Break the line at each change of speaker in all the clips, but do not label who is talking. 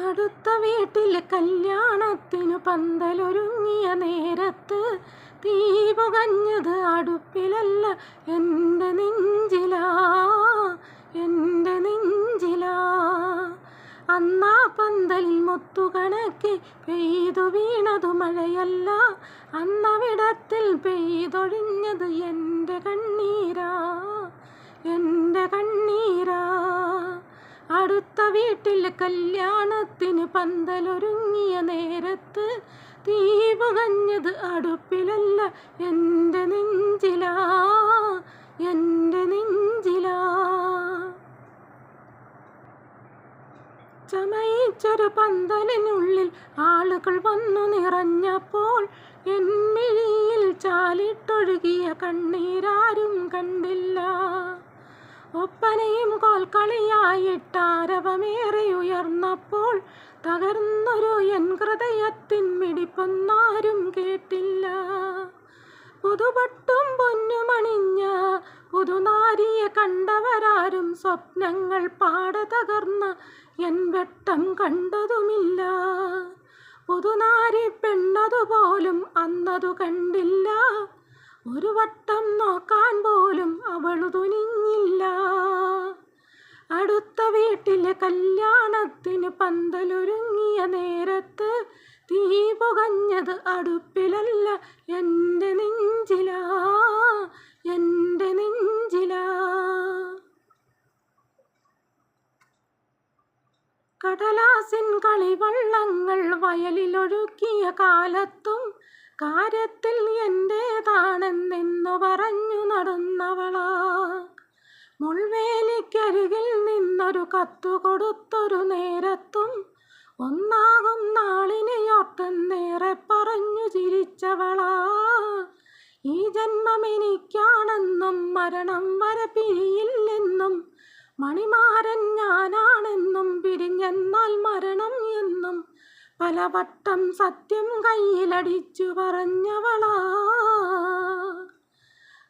അടുത്ത വീട്ടിലെ കല്യാണത്തിനു പന്തലൊരുങ്ങിയ നേരത്ത് തീ പുകഞ്ഞത് അടുപ്പിലല്ല, എൻ്റെ നെഞ്ചിലാ, എൻ്റെ നെഞ്ചിലാ. അന്നാ പന്തലിൽ മുത്തുകണക്കെ പെയ്തു വീണതു മഴയല്ല, അന്നവിടത്തിൽ പെയ്തൊഴിഞ്ഞത് എൻ്റെ കണ്ണീരാ, എൻ്റെ കണ്ണീരാ. അടുത്ത വീട്ടിലെ കല്യാണത്തിന് പന്തലൊരുങ്ങിയ നേരത്ത് തീ പുകഞ്ഞത് അടുപ്പിലല്ല, എൻ്റെ നെഞ്ചിലാ, എൻ്റെ നെഞ്ചിലാ. ചമയിച്ചൊരു പന്തലിനുള്ളിൽ ആളുകൾ വന്നു നിറഞ്ഞപ്പോൾ എൻ മിഴിയിൽ ചാലിട്ടൊഴുകിയ കണ്ണീരാരും കണ്ടില്ല. ഒപ്പനയും കോൽക്കളിയായിട്ടാരവമേറെ ഉയർന്നപ്പോൾ തകർന്നൊരു എൻ ഹൃദയത്തിൻ മിടിപ്പൊന്നാരും കേട്ടില്ല. പുതുപട്ടും പൊന്നുമണിഞ്ഞ പുതുനാരിയെ കണ്ടവരാരും സ്വപ്നങ്ങൾ പാടെ തകർന്ന എൻ വെട്ടം കണ്ടതുമില്ല. പുതുനാരി പെണ്ണതുപോലും അന്നതു കണ്ടില്ല, ഒരു വട്ടം നോക്കാൻ പോലും അവളു തുനിഞ്ഞില്ല. അടുത്ത വീട്ടിലെ കല്യാണത്തിന് പന്തലൊരുങ്ങിയ നേരത്ത് തീ പുകഞ്ഞത് അടുപ്പിലല്ല, എൻ്റെ നെഞ്ചിലാ, എൻ്റെ നെഞ്ചിലാ. കടലാസിൻ കളിവള്ളങ്ങൾ വയലിലൊഴുക്കിയ കാലത്തും കാര്യത്തിൽ എൻ്റേതാണെന്നു പറഞ്ഞു നടന്നവളാ. മുൾവേലിക്കരികിൽ നിന്നൊരു കത്തു കൊടുത്തൊരു നേരത്തും ഒന്നാകും നാളിനെയോർത്തെന്നേറെ പറഞ്ഞു ചിരിച്ചവളാ. ഈ ജന്മമെനിക്കാണെന്നും മരണം വരെ പിരിയില്ലെന്നും മണിമാരൻ ഞാനാണെന്നും പിരിഞ്ഞെന്നാൽ മരണം എന്നും പലവട്ടം സത്യം കയ്യിലടിച്ചു പറഞ്ഞവളാ.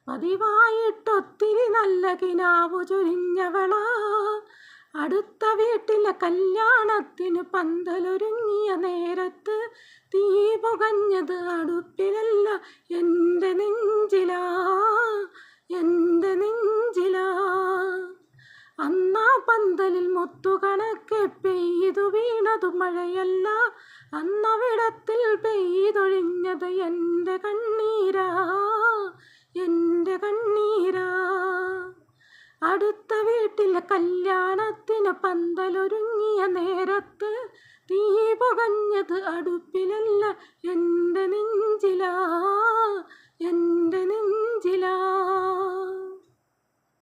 പതിവായിട്ടൊത്തിരി നല്ല കിനാവു ചൊരിഞ്ഞവളാ. അടുത്ത വീട്ടിലെ കല്യാണത്തിന് പന്തലൊരുങ്ങിയ നേരത്ത് തീ പുകഞ്ഞത് അടുപ്പിലല്ല, എൻ്റെ നെഞ്ചിലാ, എൻ്റെ നെഞ്ചിലാ. അന്നാ പന്തലിൽ മുത്തുകണക്കെ പെയ്തു വീണതു മഴയല്ല, അന്നവിടത്തിൽ പെയ്തൊഴിഞ്ഞത് എൻ്റെ കണ്ണീരാ, എൻ്റെ കണ്ണീരാ. അടുത്ത വീട്ടിലെ കല്യാണത്തിന് പന്തലൊരുങ്ങിയ നേരത്ത് തീ പുകഞ്ഞത് അടുപ്പിലല്ല,